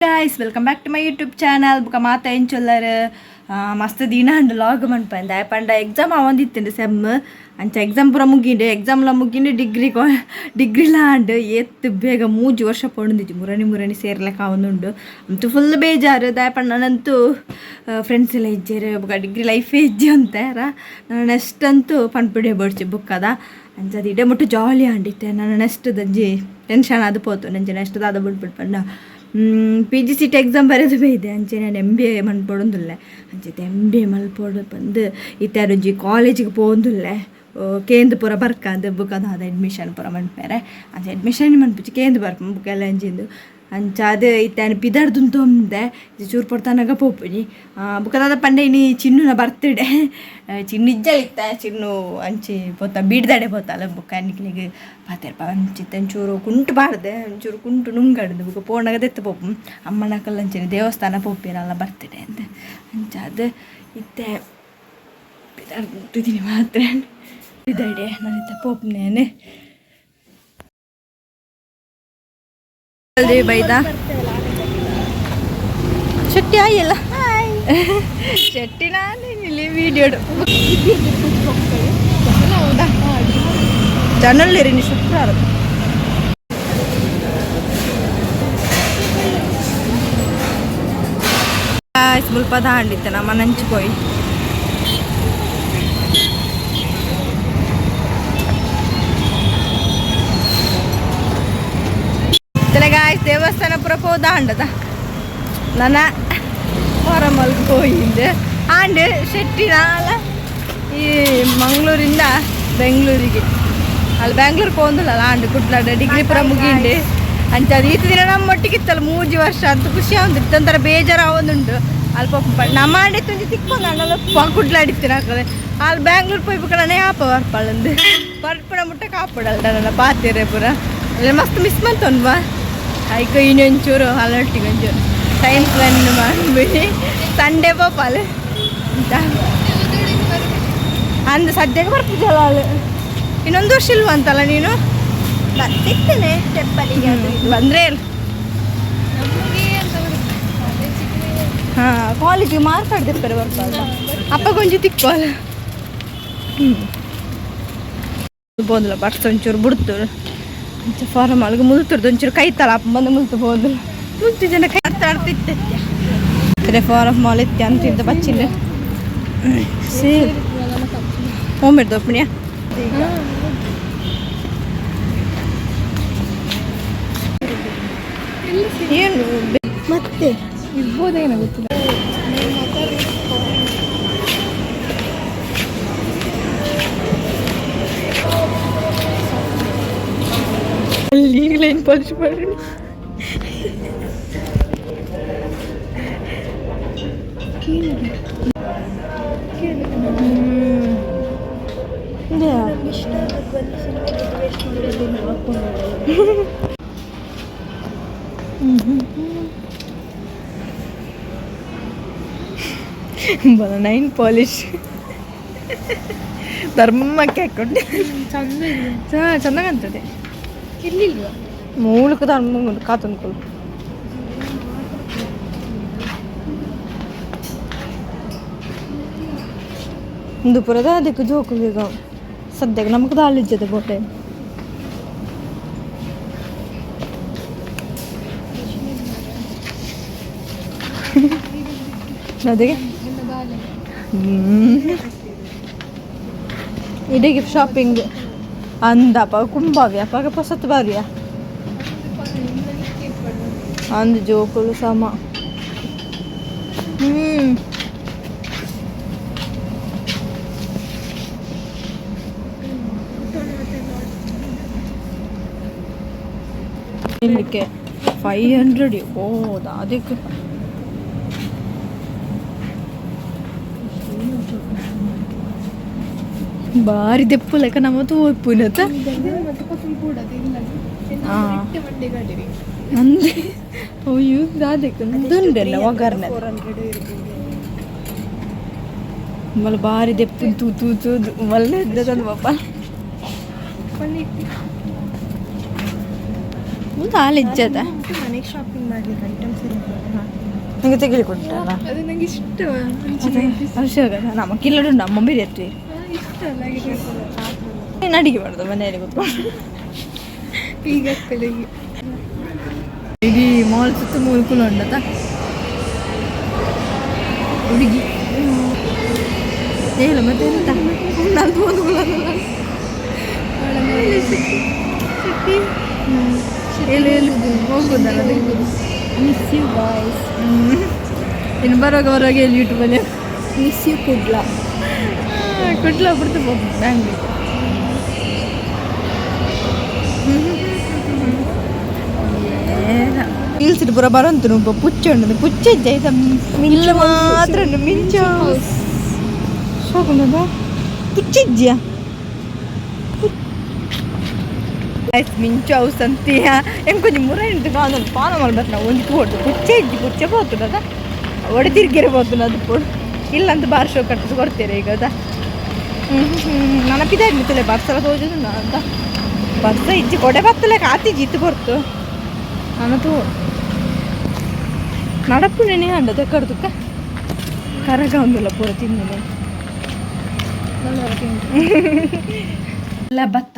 Guys, welcome back to my YouTube channel. Buka mata en chollar mast dina and log man panda panda exam avanditende sem ancha exam pura muginde exam la muginde degree la and ಎತ್ತು ಬೇಗ 3 ವರ್ಷ ಪೊಂದಿತ್ತು ಮುರನಿ ಸೇರ್ಲಕ್ಕ ಅವನುಂಡು ಅಂತೂ full ಬೇಜಾರು ದಾಯಪಣ್ಣನಂತೂ friends ಎಲ್ಲ ಇಜ್ಜೇರು ಬುಕ್ಕ degree ಲೈಫೇ ಇಜ್ಜಿ ಅಂತಾರ ನಾನು next ಅಂತೂ ಪನ್ಪಿಡೆ ಬಡ್ಸಿ ಬುಕ್ ಅದ ಅಂಚದು ಇಡೆ ಮುಟ್ಟು ಜಾಲಿ ಆಂಡಿತ್ತೆ ನಾನು ನೆಕ್ಸ್ಟ್ ದಜ್ಜಿ ಟೆನ್ಷನ್ ಅದು ಪೋತು ನಂಜೆ ನೆಕ್ಸ್ಟ್ ಅದು ಬಿಟ್ಬಿಟ್ಪಂಡ PGCET ಎಕ್ಸಾಮ್ ಬರೆದು ಇದೆ ಅಂಚೆ ನಾನು MBA ಮನ್ಪೊಡೊಂದುಲ್ಲೆ ಅಂಚೆ MBA ಮಲ್ಪೊಡು ಬಂದು ಇತ್ಯಾರೊಂಜಿ ಕಾಲೇಜಿಗೆ ಪೋಂದುಲ್ಲೆ ಕೇಂದ್ರ ಪೂರ ಬರ್ಕಂದು ಬುಕ್ ಅದು ಅಡ್ಮಿಷನ್ ಪೂರ ಮನ್ಪೇರೆ ಅಂಚೆ ಅಡ್ಮಿಷನ್ ಮನ್ಪಿಚ್ಚಿ ಕೇಂದ್ರ ಬರ್ಪ ಬುಕ್ ಎಲ್ಲ ಅಂಚಿಂದು ಅಂಚ ಅದು ಇತ್ತಾನು ಪಿದಾರ್ದು ತೊಂದೆ ಚೂರು ಪಡ್ತಾನಾಗ ಪೋಪುನಿ ಬುಕ್ಕದ ಪಂಡೆ ಇನಿ ಚಿನ್ನುನ ಬರ್ತಡೆ ಚಿನ್ನು ಇಜ್ಜಲಿತ್ತ ಚಿನ್ನು ಅಂಚಿ ಪೋತ ಬೀಡ್ದಾಡೆ ಪೋತಲ್ಲ ಬುಕ್ಕ ಅನ್ನಿಕ್ಲಿಗೆ ಪಾತೆರ್ಪ ಅಂಚಿತ್ತ ಒಂಚೂರು ಕುಂಟು ಬಾರ್ದೆ ಒಂಚೂರು ಕುಂಟು ನುಂಗಡ್ದು ಬುಕ್ಕ ಪೋಣಾಗ ದೆತ್ತ ಪೋಪು ಅಮ್ಮನ ಕಲ್ಲಂಚಿನ ದೇವಸ್ಥಾನ ಪೋಪಿನಲ್ಲ ಬರ್ತಡೆ ಅಂತ ಅಂಚ ಅದು ಇತ್ತೆ ಪಿದಾರ್ದು ಮಾತ್ರ ಇದ್ದಾಡೆ ನಾನಿತ್ತ ಪೋಪ್ನೇನೆ ಬೈದ ಶೆಟ್ಟಿ ಆಯಲ್ಲ ಶೆಟ್ಟಿ ನಾನು ಇಲ್ಲಿ ವಿಡಿಯೋ ಹೌದಾ ಚಾನಲ್ಲೇರಿ ನೀವು ಶುಕ್ರವಾರ ಸ್ವಲ್ಪ ದಾಂಡಿತ್ತೆ ನಮ್ಮ ನಂಚಿಪೋಯಿ ಗಾಯ್ಸ್ ದೇವಸ್ಥಾನ ಪುರ ಹೋದ ನನ್ನ ಹೊರಮಲ್ಗೆ ಹೋಗಿದ್ದೆ ಆಂಡ್ ಶೆಟ್ಟಿನಾಲ ಈ ಮಂಗಳೂರಿಂದ ಬೆಂಗಳೂರಿಗೆ ಅಲ್ಲಿ ಬ್ಯಾಂಗ್ಳೂರಿಗೆ ಹೋಗಲ್ಲ ಆಂಡ್ ಕುಟ್ಲಾಡ ಡಿಗ್ರಿ ಪುರ ಮುಗಿಂಡೆ ಅಂಚ ಅದು ಈತ ದಿನ ನಮ್ಮ ಒಟ್ಟಿಗಿತ್ತಲ್ಲ 3 ವರ್ಷ ಅಂತ ಖುಷಿ ಆಗುದಿತ್ತು ಒಂಥರ ಬೇಜಾರು ಆವೊಂದುಂಡು ಅಲ್ಲಿ ನಮ್ಮ ಆಂಡಿತ್ತು ತಿಕ್ಕೊಂಡ ಅಣ್ಣ ಕುಟ್ಲಾಡಿತ್ತು ಹಾಕದೆ ಅಲ್ಲಿ ಬ್ಯಾಂಗ್ಳೂರ್ ಪೋಯ್ಬೇಕಣ್ಣ ಯಾಪ ಬರ್ಪಳಂದು ಬರ್ಪಣ ಮುಟ್ಟ ಕಾಪಾಡಲ್ದ ನನ್ನ ಪಾತಿರೆ ಪುರ ಅಲ್ಲಿ ಮಸ್ತ್ ಮಿಸ್ ಮಾಡ್ತೊಂಡ್ವಾ ಆಯ್ಕ ಇನ್ನೊಂಚೂರು ಅಲರ್ಟಿಗೆ ಒಂಚೂರು ಟೈಮ್ ಸ್ಪೆಂಡ್ ಮಾಡಿಬಿಡಿ ಸಂಡೇ ಪಾಪಲ್ಲ ಅಂದು ಸದ್ಯಕ್ಕೆ ಬರ್ತಿದ್ದಲ್ಲ ಅಲ್ಲಿ ಇನ್ನೊಂದು ವರ್ಷ ಇಲ್ವ ಅಂತಲ್ಲ ನೀನು ಸಿಗ್ತೇನೆ ಟೆಂಪಲಿಗೆ ಬಂದರೆ ಹಾಂ ಕಾಲೇಜಿಗೆ ಮಾರ್ಕಾಡ್ದಿರ್ತಾರೆ ಬರ್ಬಾರ್ದು ಅಪ್ಪಗೊಂಜಿ ತಿಕ್ಕೋಲ್ಲ ಬೋದಿಲ್ಲ ಬರ್ಸ ಒಂಚೂರು ಬಿಡ್ತು ಫಾರಮ್ ಅಲ್ಲಿಗೆ ಮುಲ್ತುರ್ದು ಒಂಚೂರು ಕೈತಲ್ಲ ಅಪ್ಪ ಬಂದು ಮುಲ್ತು ಹೋದ್ರು ಮುಲ್ತು ಜನ ಕೈ ಆಡ್ತಿತ್ತೆ ಫಾರಮ್ ಮಾಲ್ ಇತ್ತೆ ಅಂತಿದ್ದ ಬಚ್ಚಿಲ್ಲ ಸೇರಿ ಹೋಮಿರ್ದು ಒಪ್ಪಣಿಯ ಏನು ಮತ್ತೆ ಇರ್ಬೋದೇನೋ ಗೊತ್ತಿಲ್ಲ ಈಗಲೇ ಪಾಲಿಶ್ ಮಾಡಿ ಬಲ ನೈನ್ ಪಾಲಿಶ್ ಧರ್ಮಕ್ಕೆ ಹಾಕ್ಕೊಂಡು ಚೆನ್ನಾಗಂತದೆ ಇರ್ಲಿಲ್ವಾ ಮೂಲಕ ಧರ್ಮ ಕಾತಂದ್ಕೊಳ್ಳು ಒಂದು ಪುರದ ಅದಕ್ಕೆ ಜೋಕು ಬೇಗ ಸದ್ಯಕ್ಕೆ ನಮಗೆ ದಾಳಿಜ್ಜದೆ ಬೋಟೆ ಅದೇ ಇಡೀಗೆ ಶಾಪಿಂಗ್ ಅಂದಪ್ಪ ಕುಂಬಾವ್ಯಪ್ಪ ಪೊಸತ್ತು ಬಾರಿಯಾ ಅಂದು ಜೋಕುಲು ಸಮ ಇಲ್ಲಿಕ್ಕೆ 500 ಓದಾ ಅದಕ್ಕೆ ಬಾರಿ ದೆಪ್ಪು ಲೆಕ್ಕ ನಮ್ಮದು ಪುನತ ಅಂದೆ ಅಯ್ಯೋ ಅದಕ್ಕೆ ದುಂಡೆಲ್ಲ ಒಗ್ಗರ್ನೆ ಮಲ್ಲ ಬಾರಿ ದೆಪ್ಪು ತೂ ಮಲ್ಲ ಇದ್ದದ ಪಾಪ ಒಂದು ಹಾಲು ಇಜ್ಜದ ಮನೆಗೆ ಶಾಪಿಂಗ್ ಮಾಡ್ಲಿಕ್ಕೆ ಐಟಮ್ಸ್ ನನಗೆ ತೆಗಿಲಿ ಕೊಟ್ಟಲ್ಲ ಅದು ನಂಗೆ ಇಷ್ಟ ಅವಶ್ಯಕ ನಮ್ಮ ಕಿಲ್ಲಡು ನಮ್ಮ ಮಮ್ಮಿ ಇರ್ತೀವಿ ಇಷ್ಟ ಅಲ್ಲ ಏನು ಅಡಿಗೆ ಮಾಡೋದು ಮನೆಯಲ್ಲಿ ಕೂತ್ಕೊಂಡು ಈಗ ಬೆಳಿಗ್ಗೆ ಇಡೀ ಮಾಲ್ ಸುತ್ತ ಮೂಲ್ಕುಲು ಉಂಡತ ಹುಡುಗಿ ಹೇಳು ಮತ್ತೆ ಎಂತ ನಲ್ದು ಹೇಳು ಹೋಗ್ಬೋದಲ್ಲ ಮಿಸ್ ಯು ಬಾಯ್ಸ್ ಇನ್ನು ಬರುವಾಗ ಎಲ್ಲಿ ಯೂಟ್ಯೂಬಲ್ಲಿ ಮಿಸ್ ಯು ಕುಡ್ಲಾ ಬಿಡ್ತು ಹೋಗ್ಬೋದು ಬ್ಯಾಂಗ್ಳೂರು ಇಲ್ಸಿಟ್ಟು ಪೂರ ಬರಂತು ನುಬ್ಬ ಪುಚ್ಚ ಉಂಟು ಪುಚ್ಚ ಇಜ್ಜ ಮಿಂಚ ಮಾತ್ರ ಮಿಂಚ ಶೋಕುಂಡ ಪುಚ್ಚಿಜ್ಜಿಯ ಮಿಂಚು ಹೌಸ್ ಅಂತೀಯ ಹೆಂಗೆ ಕೊಂಚ ಮುರ ಇಂಟು ಕಾದು ಪಾನ ಮಾಡ್ಬೇಕು ನಾವು ಒಂದು ಪೋಡು ಪುಚ್ಚೆ ಇಜ್ಜಿ ಪುಚ್ಚೆ ಹೋಗ್ತದ ಅದ ಒಡೆ ತಿರ್ಗಿರೆ ಹೋಗ್ತದೆ ಅದು ಪೋಡು ಇಲ್ಲಂತ ಬಾರ್ ಶೋ ಕಟ್ಟಿಸ್ ಕೊಡ್ತೀರ ಈಗ ಅದ ನನಪಿದೆ ಇರ್ಲಿತ್ತಲೆ ಬರ್ಸಲ್ಲ ತೋಜದು ಅಂತ ಬರ್ಸ ಇಜ್ಜಿ ಕೊಡೆ ಬತ್ತಲೆ ಕಾತಿ ಜಿತ್ತು ಬರ್ತು ನನತು നടപ്പ് തന്നെ കണ്ടത് കടുത്തൊക്കെ കറകാവുന്നില്ല പുറത്തിരുന്നില്ല ಅಲ್ಲ ಬತ್ತ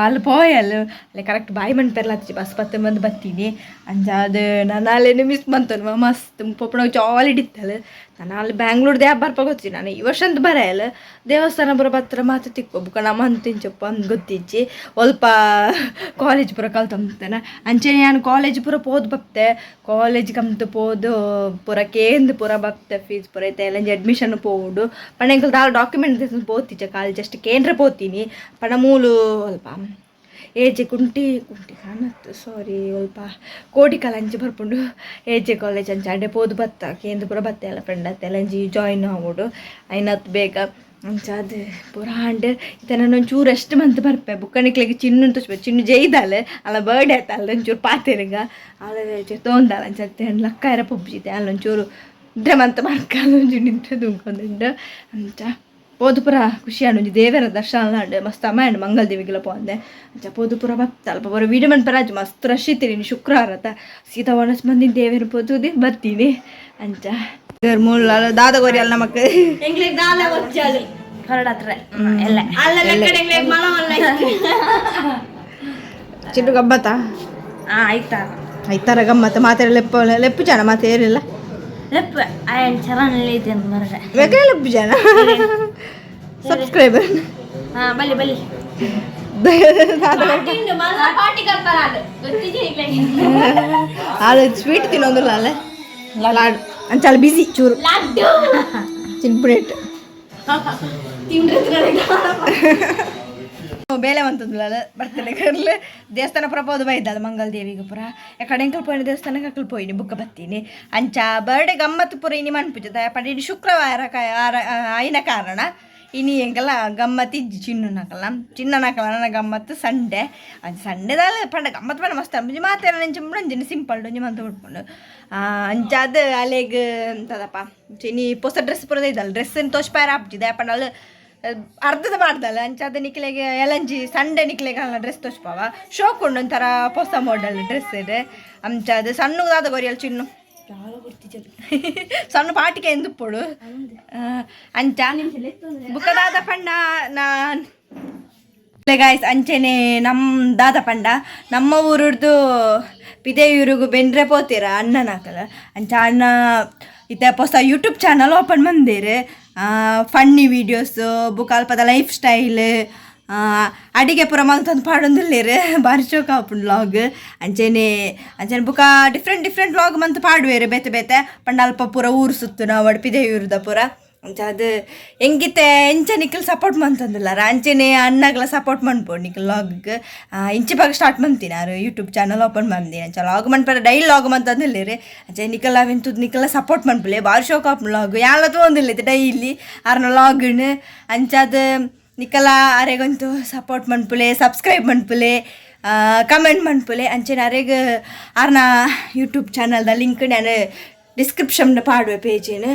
ಅಲ್ಲಿ ಪೋಯಲ್ಲ ಅಲ್ಲೇ ಕರೆಕ್ಟ್ ಬಾಯಿ ಮಣ್ಣು ಪೆರ್ಲಾತಿ ಬಸ್ ಬತ್ತ ಬಂದು ಬತ್ತೀನಿ ಅಂಜಾದು ನಾನು ಅಲ್ಲೇನು ಮಿಸ್ ಬಂತನು ಮಸ್ತ್ ಪೊಪ್ಪಣ ಜಾಲಿ ಇಡಿತ್ತಲ್ಲ ನಾನು ಅಲ್ಲಿ ಬ್ಯಾಂಗ್ಳೂರ್ದು ಯಾಕೆ ಬರ್ಪ ಗೊತ್ತಿ ನಾನು ಈ ವರ್ಷ ಅಂತ ಬರೆಯಲ್ಲ ದೇವಸ್ಥಾನ ಪುರ ಬತ್ತರ ಮಾತು ತಿಕ್ಕೋಬೇಕು ನಮ್ಮ ಅಂತಿಂಚಪ್ಪ ಅಂದ್ ಗೊತ್ತಿಚ್ಚಿ ಸ್ವಲ್ಪ ಕಾಲೇಜ್ ಪುರ ಕಲ್ತಂತಾನೆ ಅಂಚೆನೆ ನಾನು ಕಾಲೇಜ್ ಪುರ ಪೋದು ಬಪ್ತೆ ಕಾಲೇಜ್ ಕಮ್ತು ಪೋದು ಪುರ ಕೇಂದು ಪುರ ಬಪ್ತೆ ಫೀಸ್ ಪುರ ಐತೆ ಎಲ್ಲ ಅಡ್ಮಿಷನ್ ಪೋಡು ಪಣ ಎಂಕಲ್ ದಾಲ್ ಡಾಕ್ಯುಮೆಂಟ್ ಪೋತಿಚ್ಚ ಕಾಲೇಜ್ ಅಷ್ಟು ಕೇಂದ್ರ ಪೋತೀನಿ ಪಣ ಮೂಲು ಸ್ವಲ್ಪ ಏಜೆ ಕುಂಟಿ ಕಾಣತ್ತು ಸಾರಿ ಸ್ವಲ್ಪ ಕೋಟಿಕಾಲ ಅಂಚೆ ಬರ್ಪುಂಡು ಏಜೆ ಕಾಲೇಜ್ ಅಂಚೆ ಅಡ್ಡೆ ಪೋದು ಬತ್ತ ಕೇಂದ್ರ ಪುರ ಬತ್ತೆ ಎಲ್ಲ ಫ್ರೆಂಡ್ ಅತ್ತೆಲ್ಲ ಅಂಚಿ ಜಾಯಿನ್ ಆಗೋಡು ಐನತ್ತು ಬೇಗ ಅಂಚ ಅದು ಪೂರ ಹಾಂಡೆ ಇತ್ತ ನಾನು ಒಂಚೂರು ಅಷ್ಟು ಮಂತ್ ಬರ್ಪೆ ಬುಕ್ಕಣಿಕ್ಲಿಗೆ ಚಿನ್ನು ತೋಚ್ಬೇಕು ಚಿನ್ನು ಜೈದಾಲೆ ಅಲ್ಲ ಬರ್ಡೇ ಆಯ್ತು ಅಲ್ಲ ಒಂಚೂರು ಪಾತೆರಿಗ ಅಲ್ಲ ತೊಂದಲ್ಲ ಅಂಚತ್ತೆ ಲಕ್ಕ ಇರ ಪೊಬ್ಜಿತೆ ಅಲ್ಲೊಂಚೂರು ಇದ್ರೆ ಮಂತ ಮರ್ಕಲ್ಲ ಒಂಚೂರು ನಿಂತು ದುಂಕೊಂಡುಂಡು ಅಂಚ ಪೋದುಪುರ ಖುಷಿ ಆಂಡು ದೇವರ ದರ್ಶನ ಆಂಡು ಮಸ್ತ್ ಅಮ್ಮ ಆಂಡು ಮಂಗಲ್ ದೇವಿಗೆಲ್ಲ ಪೋಂದೆ ಅಂಚ ಪೋದುಪುರ ಬತ್ತ ಅಲ್ಪ ಬರೋ ವೀಡಿಯೋ ಮನ್ಪರಾಜು ಮಸ್ತ್ ರಶ್ ಇತ್ತೀನಿ ಶುಕ್ರವಾರ ಸೀತಾ ಒಣಸ್ ಮಂದಿನ ದೇವರ ಪೋದುದೆ ಬರ್ತೀನಿ ಅಂಚ ಮೂಲ ದಾದಗೋರಿ ಅಲ್ಲ ನಮಕ್ ಚಿಟ್ಟು ಗಮ್ಮತ್ತ ಆಯ್ತಾರ ಗಮ್ಮತ್ತ ಮಾತಾಡ ಲೆಪ್ಪು ಜನ ಮಾತೇರಿಲ್ಲ ಲೆಪ್ಪು ಜನ ಸಬ್ಸ್ಕ್ರೈಬರ್ ಅದು ಸ್ವೀಟ್ ತಿನ್ನೋದಿಲ್ಲ ಅಲ್ಲ ಲಾಡು ಅಂಚಾಲ ಬಿಸಿ ಚೂರು ಚಿನ್ಪುಡೇಟ್ ಬೇಲೆ ಬಂತದಲ್ಲ ಬರ್ತಡೆ ಕರ್ಲೆ ದೇವಸ್ಥಾನ ಪುರ ಪೋದು ಬೈದಲ್ಲ ಮಂಗಲ್ ದೇವಿಗೆ ಪುರ ಎಕಡೆ ಎಂಕಲ್ ಪೋಯಿನ ದೇವಸ್ಥಾನಕ್ಕೆ ಅಕ್ಕಲ್ ಪೋಯಿನಿ ಬುಕ್ಕ ಬತ್ತೀನಿ ಅಂಚ ಬರ್ಡೇ ಗಮ್ಮತ್ತು ಪುರ ಇನಿ ಮನ್ಪುಜದ ಪಂಡಿ ಶುಕ್ರವಾರ ಆಯ್ನ ಕಾರಣ ಇನಿ ಎಂಕಲ್ಲ ಗಮ್ಮತ್ತಿ ಚಿನ್ನನಕಲ್ಲ ನನ್ನ ಗಮ್ಮತ್ತು ಸಂಡೆ ಅದು ಸಂಡೆದಾಲ ಪಂಡ ಗಮ್ಮತ್ತು ಪಂಡ ಮಸ್ತ್ ಅಂಬುಜಿ ಮಾತಾಡ ನೆಂಚು ಮುಂಜಿನ ಸಿಂಪಲ್ ಡೊಂಜಿ ಮಂತ ಬಿಟ್ಕೊಂಡು ಅಂಚಾದ ಅಲೆಗ್ ಎಂತದಪ್ಪ ಚಿನಿ ಹೊಸ ಡ್ರೆಸ್ ಪುರದ ಇದಲ್ಲ ಡ್ರೆಸ್ಸನ್ನು ತೋಚ್ಪಾರ ಹಾಪ್ಜಿದೆ ಪಂಡ ಅಲ್ಲಿ ಅರ್ಧದ ಮಾಡ್ದಲ್ಲ ಅಂಚಾದ ನಿಕ್ಲೆಗೆ ಎಲಂಜಿ ಸಂಡೆ ನಿಕ್ಲೆಗೆ ಅಲ್ಲ ಡ್ರೆಸ್ ತೋಚ್ಪಾವ ಶೋಕೊಂಡು ಒಂಥರ ಹೊಸ ಮಾಡೆಲ್ ಡ್ರೆಸ್ ಇದೆ ಅಂಚಾದ ಸಣ್ಣದಾದ ಗೊರಿಯಲ್ಲಿ ಚಿನ್ನು ಸಣ್ಣ ಪಾಟಿಕೆ ಎಂದು ಪೋಡು ಅಂಚ ಬುಕ್ಕದಾದ ಪಂಡ ನಾನ್ ಗಾಯ್ಸ್ ಅಂಚೆನೆ ನಮ್ಮ ದಾದ ಪಂಡ ನಮ್ಮ ಊರದ್ದು ಪಿದೇಯೂರಿಗೂ ಬೆಂದ್ರೆ ಪೋತೀರ ಅಣ್ಣನಾಕಲ್ಲ ಅಂಚ ಅಣ್ಣ ಇತ್ತ ಹೊಸ ಯೂಟ್ಯೂಬ್ ಚಾನಲ್ ಓಪನ್ ಮಂದಿರು ಫನ್ನಿ ವೀಡಿಯೋಸು ಬುಕ್ ಅಲ್ಪದ ಲೈಫ್ ಸ್ಟೈಲ್ ಅಡಿಗೆ ಪುರ ಮಲ್ತಂದು ಪಾಡೊಂದುಲ್ಲೇರು ಬಾರಿ ಚೋಕ ಆಪುಂಡು ಲಾಗ್ ಅಂಚೆನೆ ಬುಕ್ಕ ಡಿಫ್ರೆಂಟ್ ಲಾಗ್ ಮಂತ್ ಪಾಡುವೇರು ಬೇತೆ ಪಂಡ ಅಲ್ಪ ಪೂರ ಊರು ಸುತ್ತು ನಾವು ಅಡ್ಪಿದೆ ಊರದ ಪೂರ ಅಂಚ ಅದು ಹೆಂಗಿತ್ತೆ ಎಂಚ ನಿಕ್ಕಲ್ ಸಪೋರ್ಟ್ ಮಂತಂದಿಲ್ಲ ಅಂಚೆನೆ ಅಣ್ಣಗಳ ಸಪೋರ್ಟ್ ಮಾಡ್ಬೋದು ನಿಕ್ಕಲ್ ಲಾಗ್ಗೆ ಇಂಚೆ ಭಾಗ ಸ್ಟಾರ್ಟ್ ಮಾಡ್ತೀನಿ ಯಾರು ಯೂಟ್ಯೂಬ್ ಚಾನಲ್ ಓಪನ್ ಮಾಡ್ತೀನಿ ಅಂಚ ಲಾಗ್ ಮಾಡ್ಪಾರ ಡೈಲಿ ಲಾಗ್ ಮಂತಂದಿಲ್ಲೇರಿ ಅಂಚೆ ನಿಕ್ಕಲ್ಲ ಅವೆಂತದ್ದು ನಿಕ್ಕಲ್ಲ ಸಪೋರ್ಟ್ ಮಾಡ್ಬಿಲೆ ಬಾರಿ ಶೋಕ ಆಪುಂಡು ಲಾಗ್ ಯಾವತ್ತೂ ಒಂದಿಲ್ಲೈತೆ ಡೈಲಿ ಆರ್ನ ಲಾಗ್ನ ಅಂಚದು ನಿಕ್ಕಲ್ಲ ಅರೆಗಂತೂ ಸಪೋರ್ಟ್ ಮನ್ಪುಲೆ ಸಬ್ಸ್ಕ್ರೈಬ್ ಮನ್ಪುಲೆ ಕಮೆಂಟ್ ಮನ್ಪುಲೆ ಅಂಚೆನ ಅರೆಗ ಆರ್ನ ಯೂಟ್ಯೂಬ್ ಚಾನಲ್ದ ಲಿಂಕ್ ನಾನು ಡಿಸ್ಕ್ರಿಪ್ಷನ್ ಪಾಡುವೆ ಪೇಜಿನ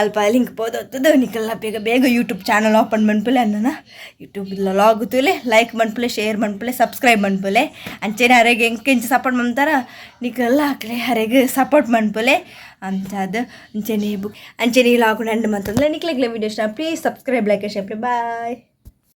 ಅಲ್ಪ ಲಿಂಕ್ ಪೋದೊತ್ತದ ನಿಕ್ಕೆಲ್ಲ ಬೇಗ ಬೇಗ ಯೂಟ್ಯೂಬ್ ಚಾನಲ್ ಓಪನ್ ಮನ್ಪುಲೆ ಅನ್ನನ ಯೂಟ್ಯೂಬ್ ಲಾಗ್ ತುಲೆ ಲೈಕ್ ಮನ್ಪುಲೆ ಶೇರ್ ಮನ್ಪುಲೆ ಸಬ್ಸ್ಕ್ರೈಬ್ ಮನ್ಪುಲೆ ಅಂಚೆನೆ ಹರೆಗೆ ಎಂಕೆಂಚ ಸಪೋರ್ಟ್ ಮಾಡ್ತಾರ ನಿಕ್ಕೆಲ್ಲ ಹಾಕ್ಲೆ ಹರೆಗೆ ಸಪೋರ್ಟ್ ಮನ್ಪುಲೆ ಅಂತ ಅದು ಅಂಚೆನೆ ಲಾಗು ನಂಡು ಮಂತಂದ್ರೆ ನಿಕ್ಲೆಗ್ಲೆ ವೀಡಿಯೋ ಇಷ್ಟ please subscribe like share bye.